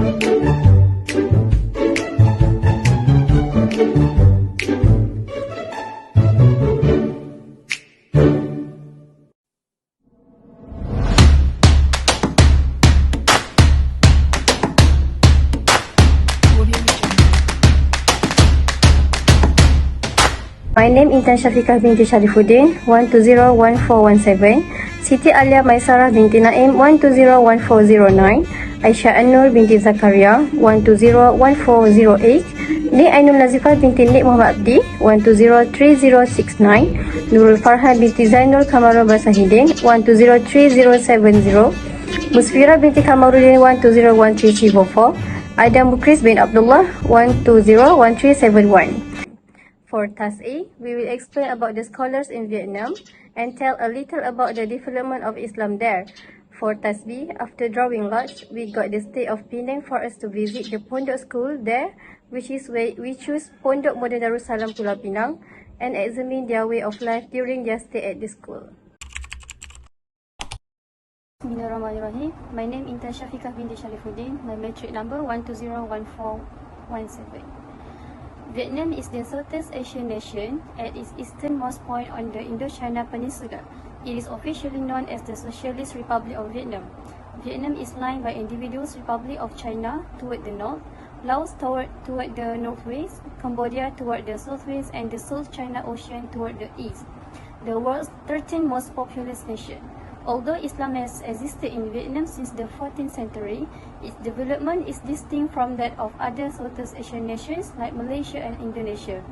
My name INTAN SYAFIQAH binti SHARIFUDIN 1201417, SITI ALIA MAISARAH binti NAIM 1201409, AN-NUR binti ZAKARIA 1201408, Ainul Nazifa binti Muhammad ABDI 1203069, NURUL FARHAN binti ZAINORKAMARUL BASAHIDIN 1201370, MUSFIRAH binti KAMARUDDIN 1201344, MUKHRIZ bin ABDULLAH 1201371. For Task A, we will explain about the scholars in Vietnam and tell a little about the development of Islam there. For Task B, after drawing lots, we got the state of Penang for us to visit the Pondok school there, which is where we choose Pondok Modern Darussalam Pulau Pinang and examine their way of life during their stay at the school. Bismillahirrahmanirrahim. My name is INTAN SYAFIQAH binti SHARIFUDIN. My matric number 1201417. Vietnam is the Southeast Asian nation at its easternmost point on the Indochina Peninsula. It is officially known as the Socialist Republic of Vietnam. Vietnam is lined by Individuals Republic of China toward the north, Laos toward the northwest, Cambodia toward the southwest, and the South China Ocean toward the east. The world's 13th most populous nation. Although Islam has existed in Vietnam since the 14th century, its development is distinct from that of other Southeast Asian nations like Malaysia and Indonesia.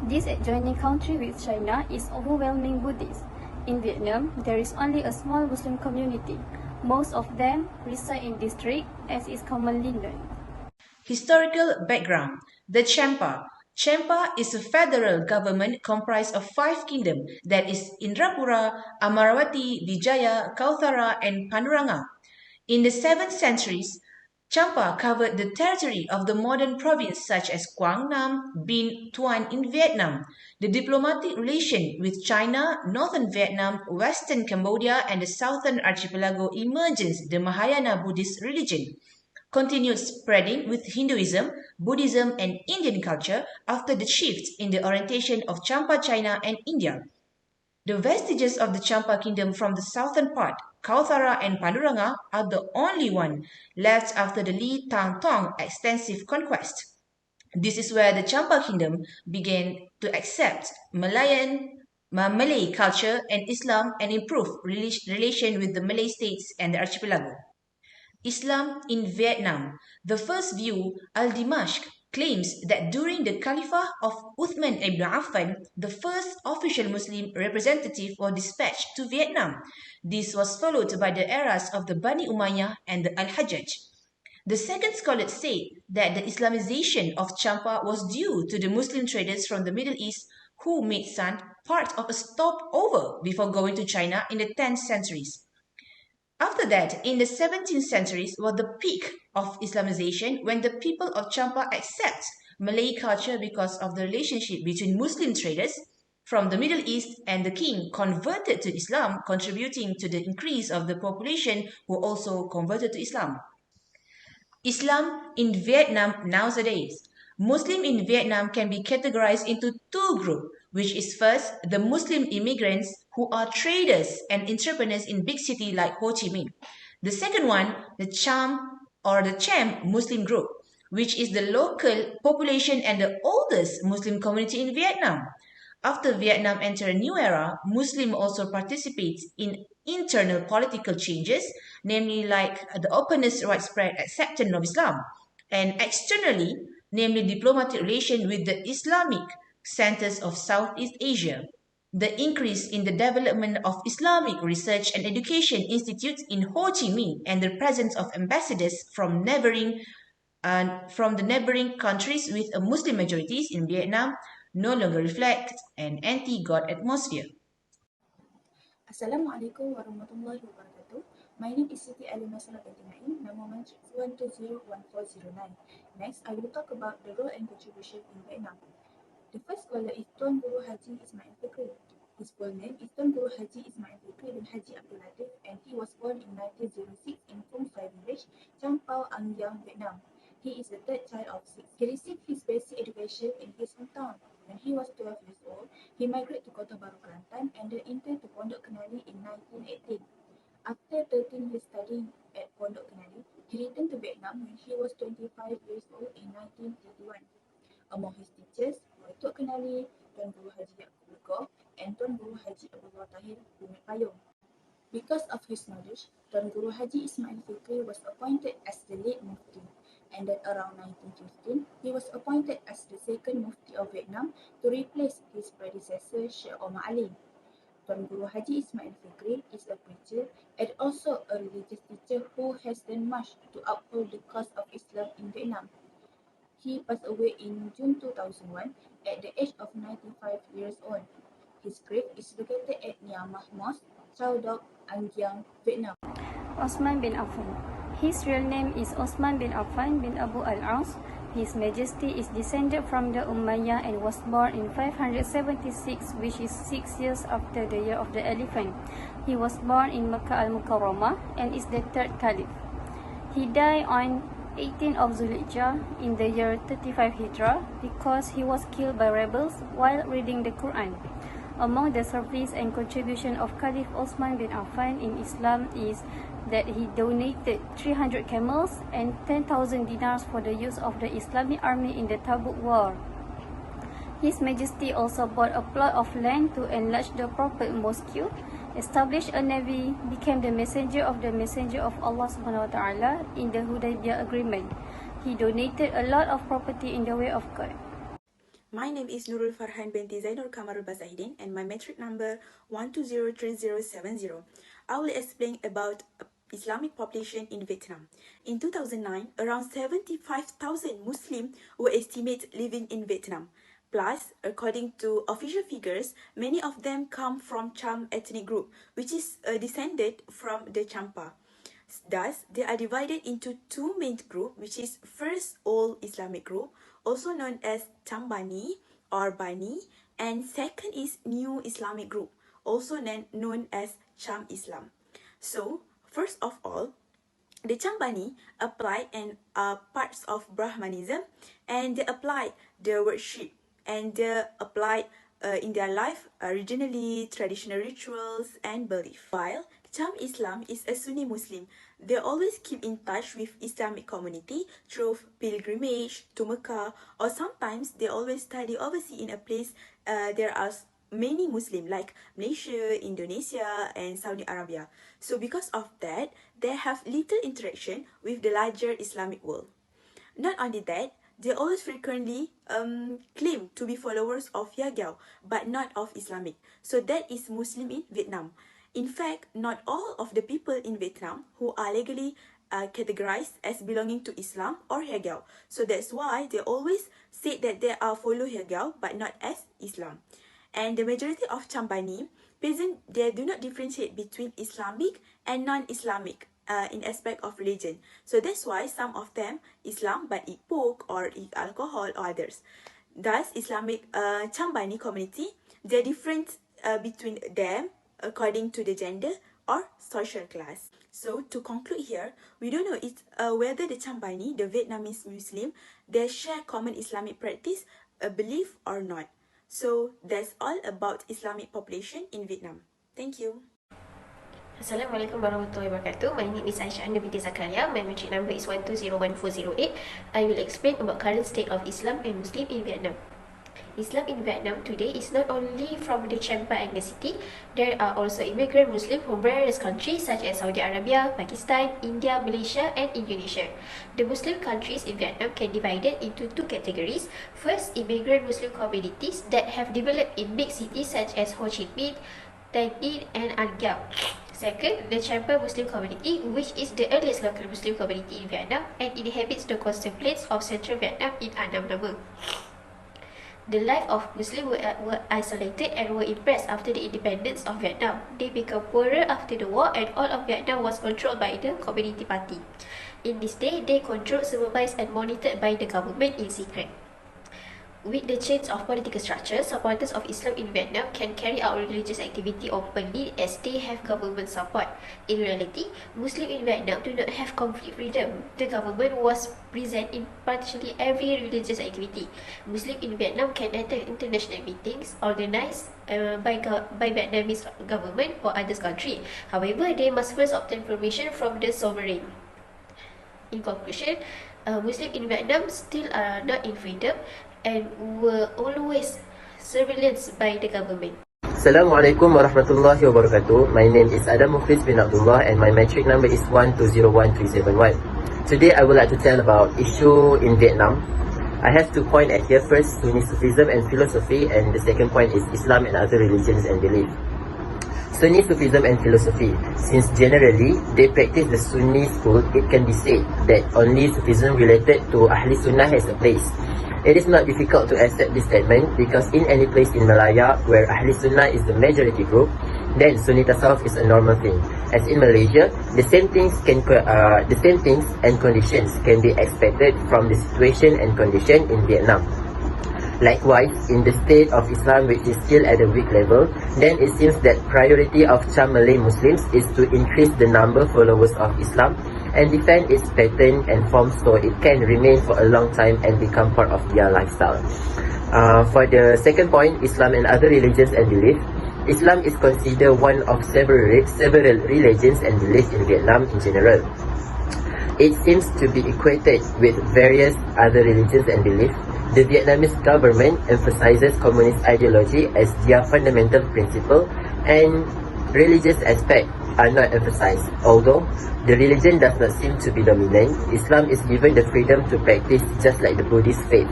This adjoining country with China is overwhelming Buddhist. In Vietnam, there is only a small Muslim community. Most of them reside in district, as is commonly known. Historical background. The Champa. Champa is a federal government comprised of 5 kingdoms, that is Indrapura, Amaravati, Vijaya, Kauthara, and Panduranga. In the 7th centuries, Champa covered the territory of the modern province such as Quang Nam, Binh, TUAN in Vietnam. The diplomatic relation with China, northern Vietnam, western Cambodia, and the southern archipelago emergence the Mahayana Buddhist religion. Continued spreading with Hinduism, Buddhism, and Indian culture after the shift in the orientation of Champa China and India. The vestiges of the Champa kingdom from the southern part, Kauthara and Panduranga, are the only one left after the Li Tang Tong extensive conquest. This is where the Champa kingdom began to accept Malay culture and Islam and improve relation with the Malay states and the archipelago. Islam in Vietnam. The first view, Al-Dimashq, claims that during the Caliphate of Uthman ibn Affan, the first official Muslim representative was dispatched to Vietnam. This was followed by the eras of the Bani Umayyah and the Al-Hajjaj. The second scholar said that the Islamization of Champa was due to the Muslim traders from the Middle East who made San part of a stopover before going to China in the 10th centuries. After that, in the 17th centuries was the peak of Islamization when the people of Champa accept Malay culture because of the relationship between Muslim traders from the Middle East and the king converted to Islam, contributing to the increase of the population who also converted to Islam. Islam in Vietnam nowadays. Muslim in Vietnam can be categorized into 2 groups, which is first the Muslim immigrants who are traders and entrepreneurs in big cities like Ho Chi Minh. The second one, the Cham or the Cham Muslim group, which is the local population and the oldest Muslim community in Vietnam. After Vietnam entered a new era, Muslim also participates in internal political changes, namely like the openness, widespread acceptance of Islam, and externally, namely diplomatic relation with the Islamic centers of Southeast Asia. The increase in the development of Islamic research and education institutes in Ho Chi Minh and the presence of ambassadors from the neighboring countries with a Muslim majorities in Vietnam no longer reflect an anti-God atmosphere. Assalamualaikum warahmatullahi wabarakatuh. My name is Siti Alimasala binti Naim, nama matric 1201409. Next, I will talk about the role and contribution in Vietnam. The first scholar is Tuan Guru Haji ISMAIL FIKRI. His full name is Tuan Guru Haji Ismail Fikri bin Haji Abdullah, and he was born in 1906 in Phung Sai village, Champao, An Giang, Vietnam. He is the third child of six. He received his basic education in his hometown. When he was 12 years old, he migrated to Kota Baru, Kelantan, and then interned to Pondok Kenali in 1918. After 13 years studying at Pondok Kenali, he returned to Vietnam when he was 25 years old in 1931. Among his teachers were Tok Kenali, Tuan Guru Haji Abdullah, and Tuan Guru Haji Abdullah Tahir Bumit Payung. Because of his knowledge, Tuan Guru Haji Ismail Fikri was appointed as the late Mufti, and then around 1915, he was appointed as the second Mufti of Vietnam to replace his predecessor Sheikh Omar Ali. Tuan Guru Haji Ismail Fikri is a preacher and also a religious teacher who has done much to uphold the cause of Islam in Vietnam. He passed away in June 2001 at the age of 95 years old. His grave is located at Niamah Mosque, Chau Dok, An Giang, Vietnam. Osman bin Affan. His real name is Osman bin Affan bin Abu al-Aus. His Majesty is descended from the Umayyah and was born in 576, which is 6 years after the year of the elephant. He was born in Makkah al-Mukarramah and is the third caliph. He died on 18th of Zulhijjah in the year 35 Hijrah because he was killed by rebels while reading the Quran. Among the service and contribution of Caliph Osman bin Affan in Islam is that he donated 300 camels and 10,000 dinars for the use of the Islamic army in the Tabuk War. His Majesty also bought a plot of land to enlarge the Prophet Mosque, established a navy, became the messenger of Allah subhanahu wa ta'ala in the Hudaybiyah agreement. He donated a lot of property in the way of God. My name is NURUL FARHAN binti ZAINORKAMARUL BASAHIDIN and my metric number 1203070. I will explain about Islamic population in Vietnam. In 2009, around 75,000 Muslims were estimated living in Vietnam. Plus, according to official figures, many of them come from Cham ethnic group, which is descended from the Champa. Thus, they are divided into two main groups, which is first Old Islamic group, also known as Chambani or Bani, and second is New Islamic group, also known as Cham Islam. So, first of all, the Chambani apply and are parts of Brahmanism, and they apply the worship and they apply in their life regionally traditional rituals and belief. While Cham Islam is a Sunni Muslim, they always keep in touch with Islamic community through pilgrimage to Mecca, or sometimes they always study overseas in a place there are many Muslims like Malaysia, Indonesia and Saudi Arabia. So because of that, they have little interaction with the larger Islamic world. Not only that, they always frequently claim to be followers of Yagyao, but not of Islamic. So that is Muslim in Vietnam. In fact, not all of the people in Vietnam who are legally categorized as belonging to Islam or Yagyao. So that's why they always say that they are follow Yagyao, but not as Islam. And the majority of Chambani peasants, they do not differentiate between Islamic and non-Islamic in aspect of religion. So that's why some of them Islam but eat pork or eat alcohol or others. Thus, Islamic Chambani community, they're different between them according to the gender or social class. So to conclude here, we don't know whether the Chambani, the Vietnamese Muslim, they share common Islamic practice, belief or not. So that's all about Islamic population in Vietnam. Thank you. Assalamualaikum warahmatullahi wabarakatuh. My name is Aisyah binti Zakaria. My metric number is 1201408. I will explain about current state of Islam and Muslim in Vietnam. Islam in Vietnam today is not only from the Champa and the Siti. There are also immigrant Muslims from various countries such as Saudi Arabia, Pakistan, India, Malaysia and Indonesia. The Muslim countries in Vietnam can be divided into two categories. First, immigrant Muslim communities that have developed in big cities such as Ho Chi Minh, Tan Yên and An Giang. Second, the Champa Muslim community, which is the earliest local Muslim community in Vietnam and inhabits the coastal plains of central Vietnam in An Nam. The life of Muslims were isolated and were impressed after the independence of Vietnam. They became poorer after the war and all of Vietnam was controlled by the Communist Party. In this day, they controlled, supervised and monitored by the government in secret. With the change of political structure, supporters of Islam in Vietnam can carry out religious activity openly as they have government support. In reality, Muslims in Vietnam do not have complete freedom. The government was present in partially every religious activity. Muslims in Vietnam can attend international meetings organized by Vietnamese government or other country. However, they must first obtain permission from the sovereign. In conclusion, Muslims in Vietnam still are not in freedom and were always surveilled by the government. Assalamualaikum warahmatullahi wabarakatuh. My name is MUKHRIZ bin Abdullah and my metric number is 1201371. Today I would like to tell about issue in Vietnam. I have 2 points at here. First, Sunni Sufism and philosophy, and the second point is Islam and other religions and beliefs. Sunni Sufism and philosophy. Since generally they practice the Sunni school, it can be said that only Sufism related to Ahli Sunnah has a place. It is not difficult to accept this statement because in any place in Malaya where Ahli Sunnah is the majority group, then Sunni Tasawwuf is a normal thing. As in Malaysia, the same things and conditions can be expected from the situation and condition in Vietnam. Likewise, in the state of Islam which is still at a weak level, then it seems that priority of Cham Malay Muslims is to increase the number of followers of Islam and defend its pattern and form so it can remain for a long time and become part of their lifestyle. For the second point, Islam and other religions and beliefs. Islam is considered one of several religions and beliefs in Vietnam in general. It seems to be equated with various other religions and beliefs. The Vietnamese government emphasizes communist ideology as their fundamental principle, and religious aspects are not emphasized. Although the religion does not seem to be dominant, Islam is given the freedom to practice just like the Buddhist faith,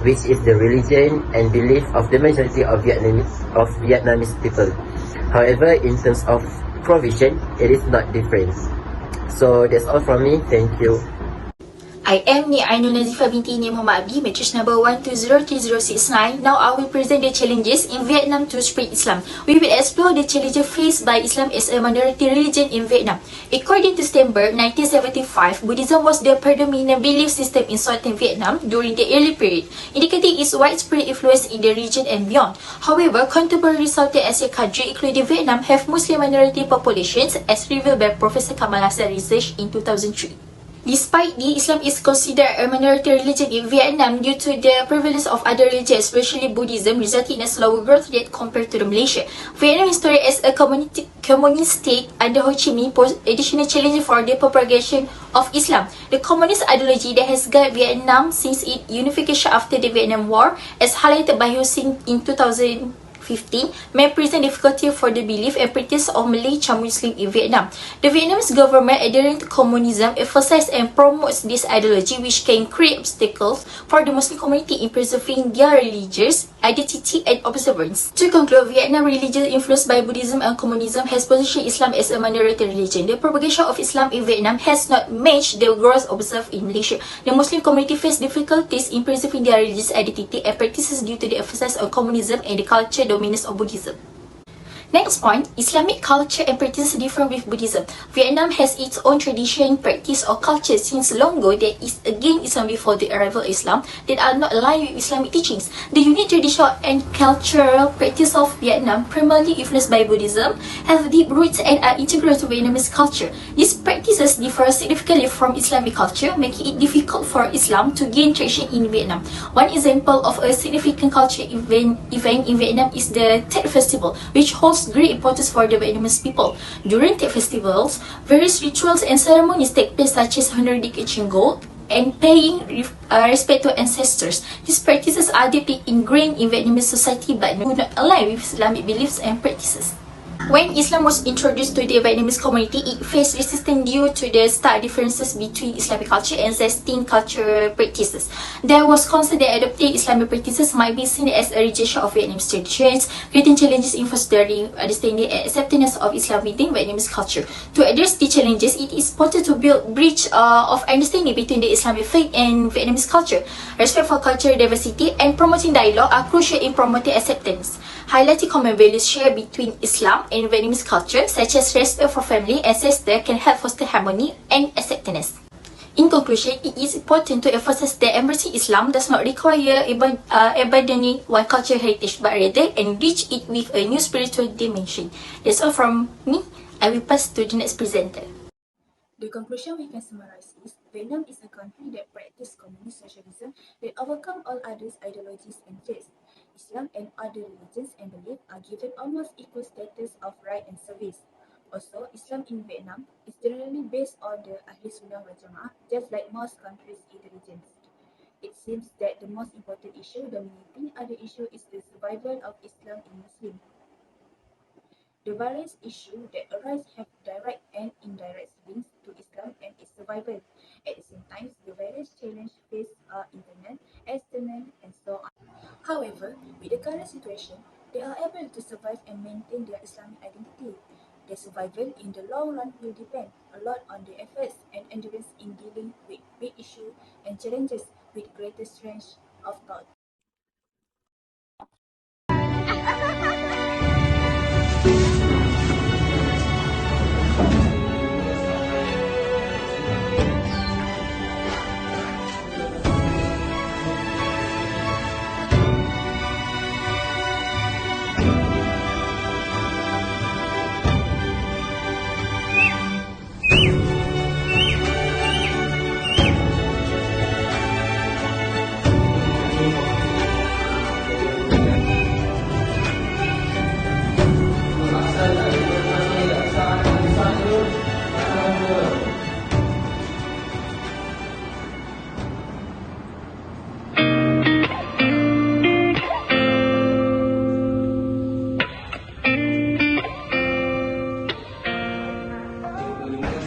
which is the religion and belief of the majority of Vietnamese people. However, in terms of provision, it is not different. So that's all from me. Thank you. I am Ainul Nazifa Binti ABDI, matrix number 1203069. Now I will present the challenges in Vietnam to spread Islam. We will explore the challenges faced by Islam as a minority religion in Vietnam. According to September 1975, Buddhism was the predominant belief system in southern Vietnam during the early period, indicating its widespread influence in the region and beyond. However, contemporary South Asian countries, including Vietnam, have Muslim minority populations, as revealed by Professor Kamal Hassan research in 2003. Despite this, Islam is considered a minority religion in Vietnam due to the prevalence of other religions, especially Buddhism, resulting in a slower growth rate compared to Malaysia. Vietnam is started as a communist state under Ho Chi Minh posed additional challenges for the propagation of Islam. The communist ideology that has guided Vietnam since its unification after the Vietnam War, as highlighted by Ho Chi Minh in 2015, may present difficulty for the belief and practice of Malay Cham Muslim in Vietnam. The Vietnamese government adhering to communism emphasizes and promotes this ideology, which can create obstacles for the Muslim community in preserving their religious identity and observance. To conclude, Vietnam religion influenced by Buddhism and communism has positioned Islam as a minority religion. The propagation of Islam in Vietnam has not matched the growth observed in Malaysia. The Muslim community face difficulties in preserving their religious identity and practices due to the emphasis on communism and the culture dominance of Buddhism. Next point, Islamic culture and practice different with Buddhism. Vietnam has its own tradition, practice or culture since long ago that is against Islam before the arrival of Islam that are not aligned with Islamic teachings. The unique traditional and cultural practice of Vietnam, primarily influenced by Buddhism, have deep roots and are integral to Vietnamese culture. These practices differ significantly from Islamic culture, making it difficult for Islam to gain traction in Vietnam. One example of a significant cultural event in Vietnam is the Tet Festival, which holds great importance for the Vietnamese people. During Tet festivals, various rituals and ceremonies take place, such as honoring exchanging gold and paying respect to ancestors. These practices are deeply ingrained in Vietnamese society but do not align with Islamic beliefs and practices. When Islam was introduced to the Vietnamese community, it faced resistance due to the stark differences between Islamic culture and existing cultural practices. There was concern that adopting Islamic practices might be seen as a rejection of Vietnamese traditions, creating challenges in fostering understanding and acceptance of Islam within Vietnamese culture. To address the challenges, it is important to build bridge of understanding between the Islamic faith and Vietnamese culture. Respect for cultural diversity and promoting dialogue are crucial in promoting acceptance. Highlighting common values shared between Islam and Vietnamese culture, such as respect for family and ancestors, can help foster harmony and acceptance. In conclusion, it is important to emphasize that embracing Islam does not require abandoning one cultural heritage, but rather enrich it with a new spiritual dimension. That's all from me. I will pass to the next presenter. The conclusion we can summarize is Vietnam is a country that practices communist socialism that overcome all others' ideologies and faiths. Islam and other religions and beliefs are given almost equal status of right and service. Also, Islam in Vietnam is generally based on the Ahli Sunnah wal Jamaah, just like most countries in the region. It seems that the most important issue dominating other issues is the survival of Islam in Muslim. The various issues that arise have direct and indirect links to Islam and its survival. At the same time, the various challenges faced are internal, external, and so on. However, with the current situation, they are able to survive and maintain their Islamic identity. Their survival in the long run will depend a lot on their efforts and endurance in dealing with big issues and challenges with greater strength of thought.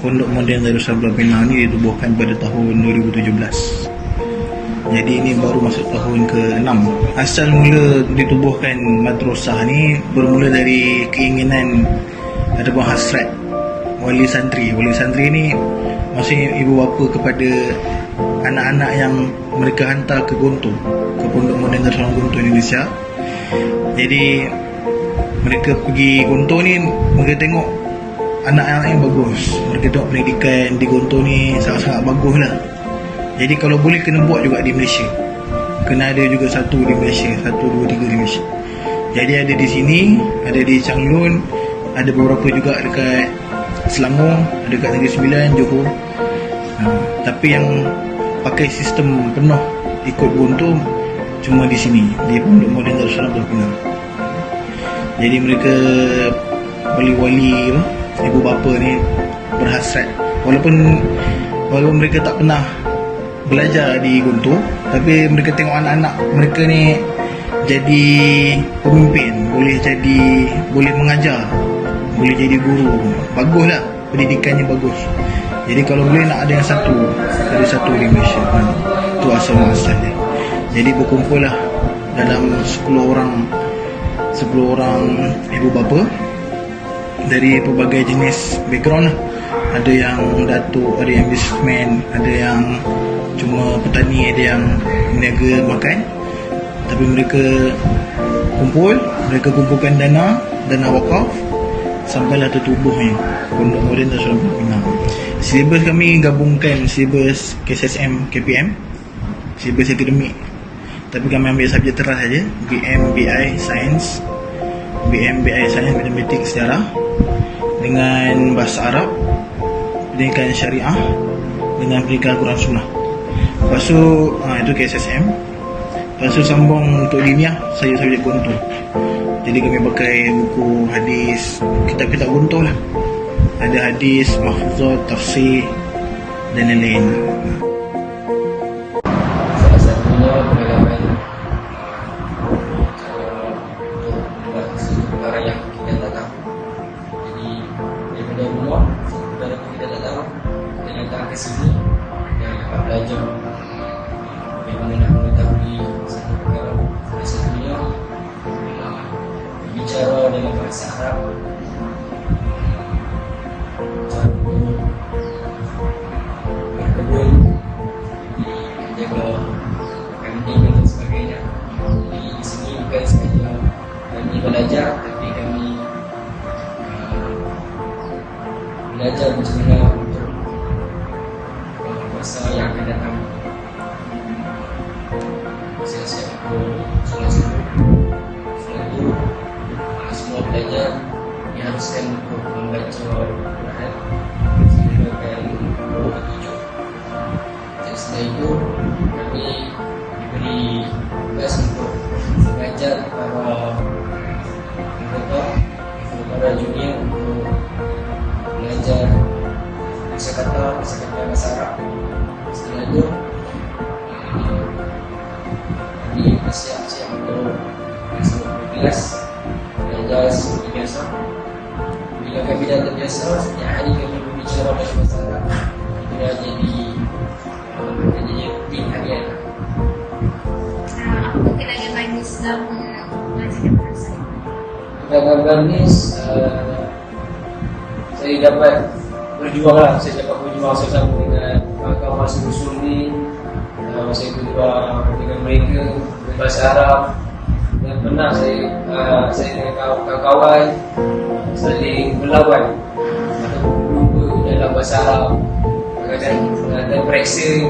Pondok Moden Darussalam Pulau Pinang ni ditubuhkan pada tahun 2017. Jadi ini baru masuk tahun ke-6. Asal mula ditubuhkan madrasah ni bermula dari keinginan ataupun hasrat wali santri. Wali santri ni maksudnya ibu bapa kepada anak-anak yang mereka hantar ke Gontor, ke Pondok Moden Darussalam Gontor Indonesia. Jadi mereka pergi Gontor ni, mereka tengok anak-anak yang bagus, mereka tengok pendidikan di Gontor ni sangat-sangat bagus lah. Jadi kalau boleh kena buat juga di Malaysia, kena ada juga satu di Malaysia, 1, 2, 3 di Malaysia. Jadi ada di sini, ada di Changlun, ada beberapa juga dekat Selangor, ada dekat Negeri Sembilan, Johor. Tapi yang pakai sistem penuh ikut Gontor cuma di sini, di Pondok Moden Darussalam Pulau Pinang. Jadi mereka wali-wali ibu bapa ni berhasrat, walaupun mereka tak pernah belajar di Gontor, tapi mereka tengok anak-anak mereka ni jadi pemimpin, boleh mengajar, boleh jadi guru, baguslah, pendidikannya bagus. Jadi kalau boleh nak ada yang satu di Malaysia, itu asal muasalnya. Jadi berkumpullah dalam 10 orang ibu bapa dari pelbagai jenis background lah. Ada yang datuk, ada yang businessman, ada yang cuma petani, ada yang meniaga makan. Tapi mereka kumpulkan dana wakaf, sampailah tertubuhnya Pondok Moden Darussalam Pulau Pinang. Silibus kami gabungkan silibus KSSM, KPM, silibus akademik. Tapi kami ambil subjek teras saja, BM, BI, Sains, Matematik, Sejarah, dengan bahasa Arab, pendidikan syariah, dengan pendidikan Quran Sunnah. Lepas tu itu KSSM. Lepas tu sambung untuk diniah, saya subjek Gontor. Jadi kami pakai buku hadis, kitab-kitab Gontor lah. Ada hadis, mahfuzat, tafsir dan lain-lain. Salah satunya pengalaman perkara yang kita datang. Jadi daripada rumah, saudara kita datang, kita datang ke sini dan dapat belajar bagaimana nak mengetahui satu perkara. Salah satunya bicara dengan bahasa Arab, berkebun, menjaga kambing dan sebagainya. Di sini bukan sahaja kami belajar, tapi kami belajar macam mana untuk berpuasa dosen untuk membaca Al-Quran selama kali 27. Dan selain itu kami diberi tugas untuk mengajar para para junior untuk belajar kosakata bahasa Arab. Setelah itu kami bersiap-siap untuk masuk kelas belajar seperti biasa. Bila kami dah terbiasa, setiap hari kami berbicara dalam bahasa Arab. Itu dah jadi rutin harian. Apa kenangan manis selama belajar bahasa? Kenangan manis, saya dapat berjuang lah. Saya dapat berjuang bersama dengan kawan-kawan seluruh ni. Masa itu juga dengan mereka berbahasa Arab. Dan pernah saya dengan kawan-kawan saling berlawan atau berlumba dalam bahasa Arab. Kadang-kadang ada periksa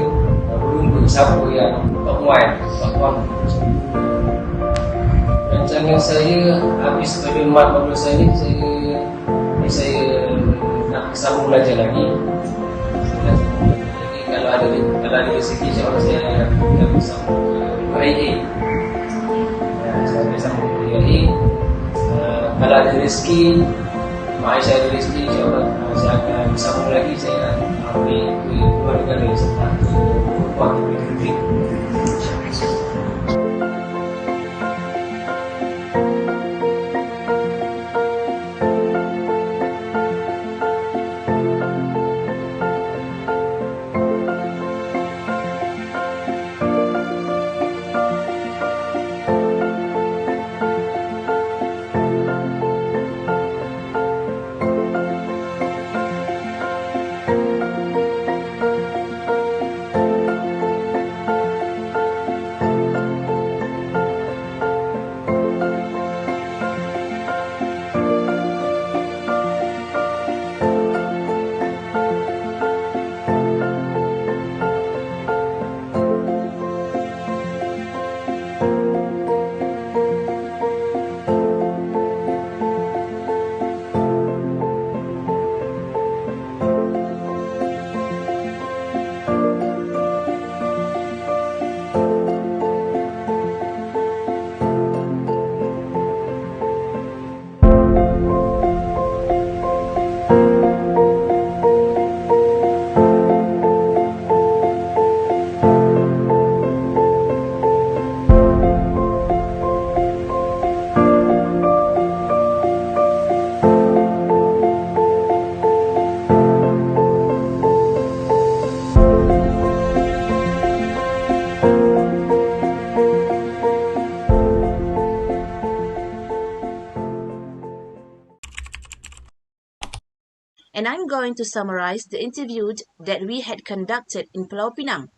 berlumba siapa yang Pak Puan. Rancangan saya habis pada Mac 15 ni, saya nak sambung belajar lagi. Kalau ada rezeki, insyaAllah saya akan bersambung ke AAD. Saya akan bersambung ke AAD. Kalau ada rezeki, Malaysia ada rezeki, insyaAllah saya akan bersambung lagi. Saya nak ambil ke luar negara serta ke Eropah, ke negeri. And I'm going to summarize the interview that we had conducted in Pulau Pinang.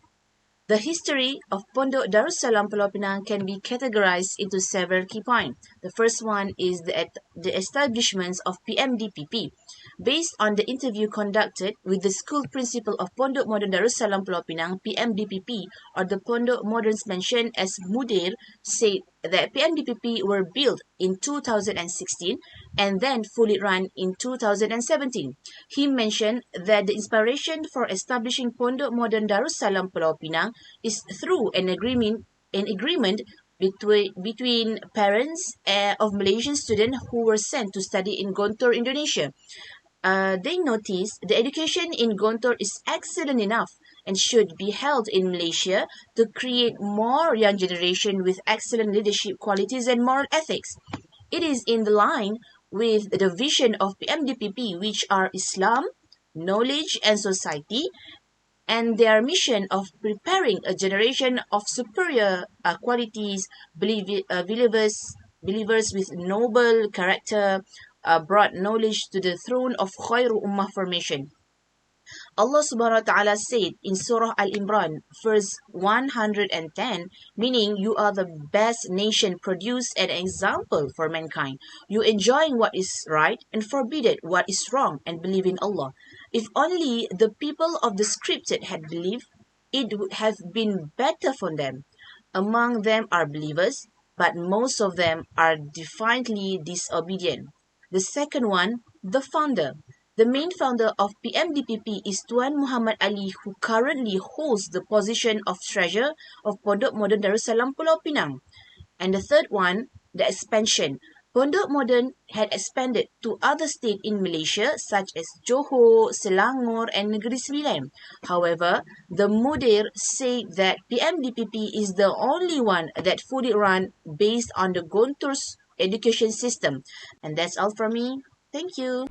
The history of Pondok Darussalam Pulau Pinang can be categorized into several key points. The first one is the establishment of PMDPP. Based on the interview conducted with the school principal of Pondok Modern Darussalam Pulau Pinang, PMDPP, or the Pondok Moderns mentioned as Mudir, said that PMDPP were built in 2016 and then fully run in 2017. He mentioned that the inspiration for establishing Pondok Modern Darussalam Pulau Pinang is through an agreement between parents of Malaysian students who were sent to study in Gontor, Indonesia. They noticed the education in Gontor is excellent enough and should be held in Malaysia to create more young generation with excellent leadership qualities and moral ethics. It is in the line with the vision of PMDPP, which are Islam, knowledge and society, and their mission of preparing a generation of superior qualities, believers with noble character, brought knowledge to the throne of Khairu Ummah formation. Allah subhanahu wa ta'ala said in Surah Al-Imran, verse 110, meaning you are the best nation produced an example for mankind. You enjoying what is right and forbidden what is wrong and believe in Allah. If only the people of the scripted had believed, it would have been better for them. Among them are believers, but most of them are defiantly disobedient. The second one, the founder. The main founder of PMDPP is Tuan Muhammad Ali, who currently holds the position of Treasurer of Pondok Modern Darussalam Pulau Pinang. And the third one, the expansion. Pondok Modern had expanded to other states in Malaysia such as Johor, Selangor and Negeri Sembilan. However, the Mudir said that PMDPP is the only one that fully run based on the Guntur's education system. And that's all from me. Thank you.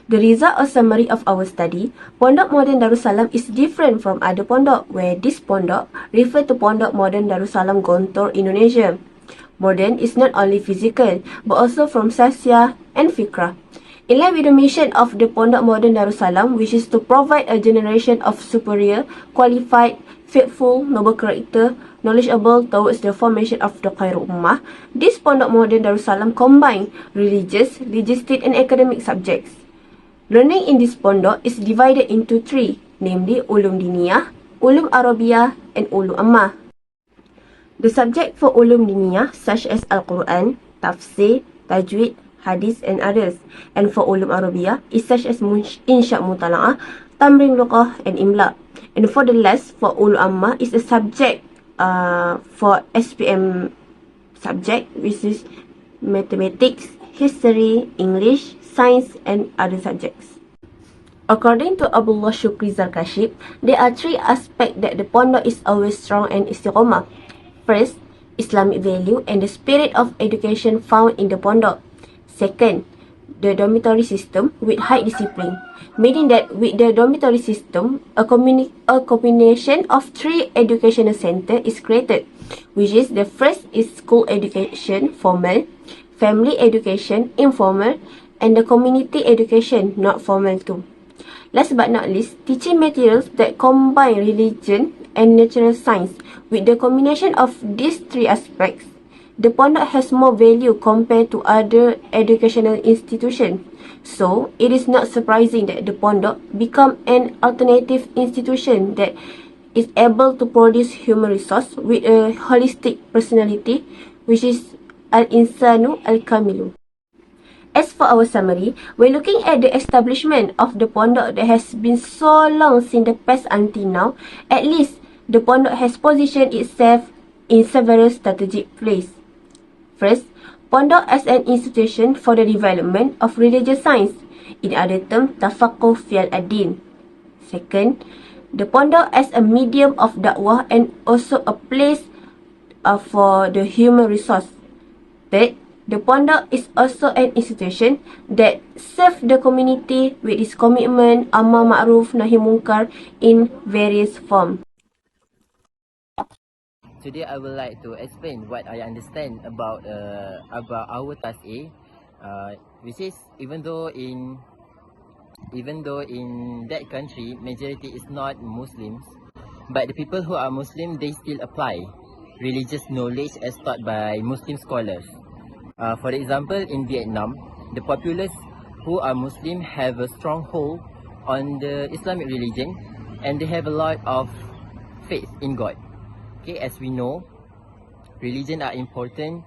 The result or summary of our study, Pondok Modern Darussalam is different from other pondok, where this pondok refer to Pondok Modern Darussalam Gontor, Indonesia. Modern is not only physical, but also from Sasya and Fikrah. In line with the mission of the Pondok Modern Darussalam, which is to provide a generation of superior, qualified, faithful, noble character, knowledgeable towards the formation of the Khairul Ummah, this Pondok Modern Darussalam combine religious, logistic and academic subjects. Learning in this pondok is divided into three, namely Ulum Diniyah, Ulum Arabiyah and Ulum Ammah. The subject for Ulum Diniyah such as Al-Quran, Tafsir, Tajwid, Hadith and others. And for Ulum Arabiyah is such as Insya' Mutala'ah, Tamrin Luqah and Imla. And for the last, for Ulum Ammah is a subject for SPM subject, which is Mathematics, History, English, Science and other subjects. According to Abdullah Shukri Zarkashib, there are three aspects that the pondok is always strong and istiqomah. First, Islamic value and the spirit of education found in the pondok. Second, the dormitory system with high discipline, meaning that with the dormitory system, a combination of three educational centers is created, which is the first is school education, formal, family education, informal, and the community education, not formal too. Last but not least, teaching materials that combine religion and natural science. With the combination of these three aspects, the pondok has more value compared to other educational institutions. So, it is not surprising that the pondok become an alternative institution that is able to produce human resource with a holistic personality, which is Al-Insanu Al-Kamilu. As for our summary, we're looking at the establishment of the pondok that has been so long since the past until now. At least, the pondok has positioned itself in several strategic places. First, pondok as an institution for the development of religious science, in other terms, Tafaqquh fil ad-din. Second, the pondok as a medium of dakwah and also a place for the human resource. Third, the pondok is also an institution that serves the community with its commitment, amar ma'ruf, nahi munkar in various forms. Today I would like to explain what I understand about our task A, which is even though in that country majority is not Muslims, but the people who are Muslim, they still apply religious knowledge as taught by Muslim scholars. For example, in Vietnam, the populace who are Muslim have a strong hold on the Islamic religion, and they have a lot of faith in God. Okay, as we know, religion are important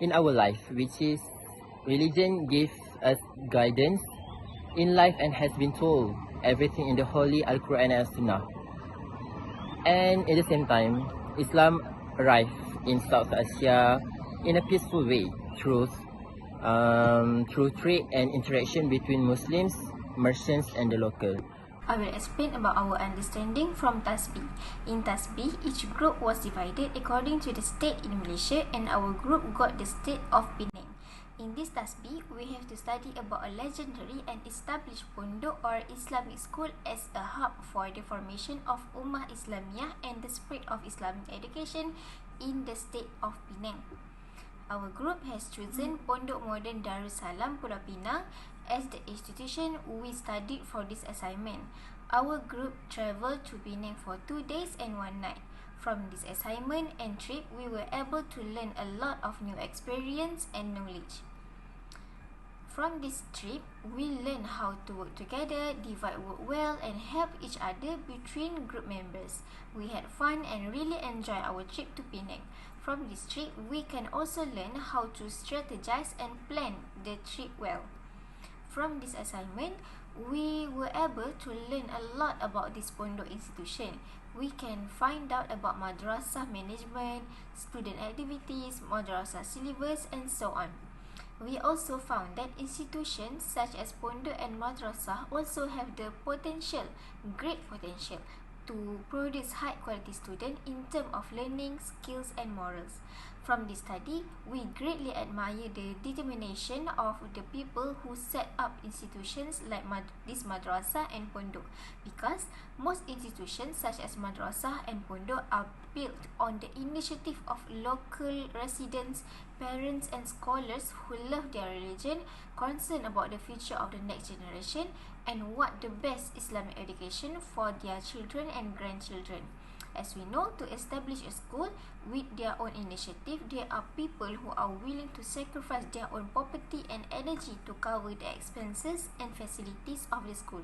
in our life, which is religion gives us guidance in life and has been told everything in the Holy Al-Quran and Sunnah. And at the same time, Islam arrived in South Asia in a peaceful way through trade and interaction between Muslims, merchants and the local. I will explain about our understanding from Task B. In Task B, each group was divided according to the state in Malaysia, and our group got the state of Penang. In this Task B, we have to study about a legendary and established pondok or Islamic school as a hub for the formation of Ummah Islamiyah and the spread of Islamic education in the state of Penang. Our group has chosen Pondok Modern Darussalam Pulau Pinang as the institution we studied for this assignment. Our group travelled to Penang for 2 days and 1 night. From this assignment and trip, we were able to learn a lot of new experience and knowledge. From this trip, we learned how to work together, divide work well, and help each other between group members. We had fun and really enjoyed our trip to Penang. From this trip, we can also learn how to strategize and plan the trip well. From this assignment, we were able to learn a lot about this pondok institution. We can find out about madrasah management, student activities, madrasah syllabus, and so on. We also found that institutions such as pondok and madrasah also have the potential, great potential, to produce high quality students in terms of learning, skills, and morals. From this study, we greatly admire the determination of the people who set up institutions like this madrasah and pondok, because most institutions such as madrasah and pondok are built on the initiative of local residents, parents, and scholars who love their religion, concerned about the future of the next generation, and want the best Islamic education for their children and grandchildren. As we know, to establish a school with their own initiative, there are people who are willing to sacrifice their own property and energy to cover the expenses and facilities of the school.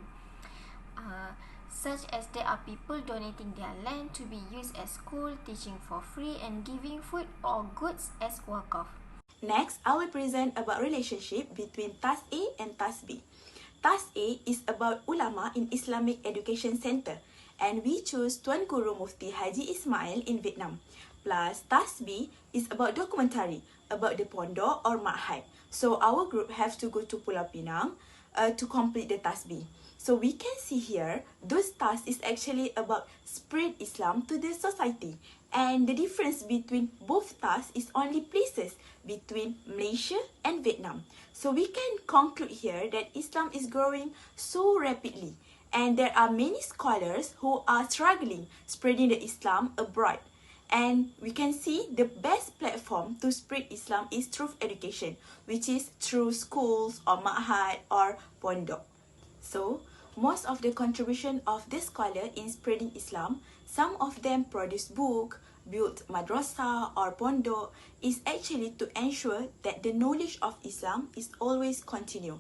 Such as there are people donating their land to be used as school, teaching for free, and giving food or goods as wakaf. Next, I will present about relationship between TAS A and TAS B. TAS A is about ULAMA in Islamic Education Center, and we choose Tuan Guru Mufti Haji Ismail in Vietnam. Plus, TAS B is about documentary about the pondok or ma'had. So our group have to go to Pulau Pinang to complete the TAS B. So we can see here, those tasks is actually about spread Islam to the society. And the difference between both tasks is only places between Malaysia and Vietnam. So we can conclude here that Islam is growing so rapidly. And there are many scholars who are struggling spreading the Islam abroad. And we can see the best platform to spread Islam is through education, which is through schools or ma'had or pondok. So, most of the contribution of the scholar in spreading Islam, some of them produce book, build madrasah or pondok, is actually to ensure that the knowledge of Islam is always continue.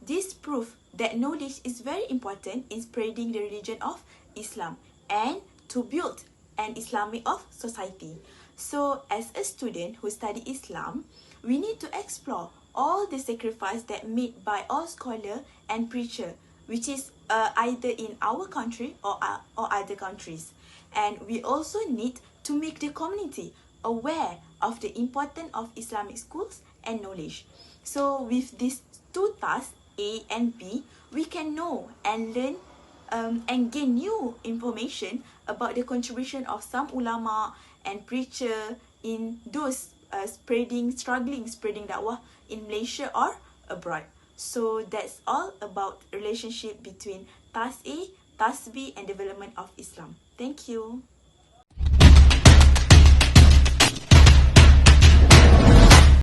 This proves that knowledge is very important in spreading the religion of Islam and to build an Islamic of society. So, as a student who study Islam, we need to explore all the sacrifice that made by all scholar and preacher, which is either in our country or other countries. And we also need to make the community aware of the importance of Islamic schools and knowledge. So with these two tasks, A and B, we can know and learn and gain new information about the contribution of some ulama and preacher in those spreading da'wah in Malaysia or abroad. So that's all about relationship between TAS A, TAS B, and development of Islam. Thank you.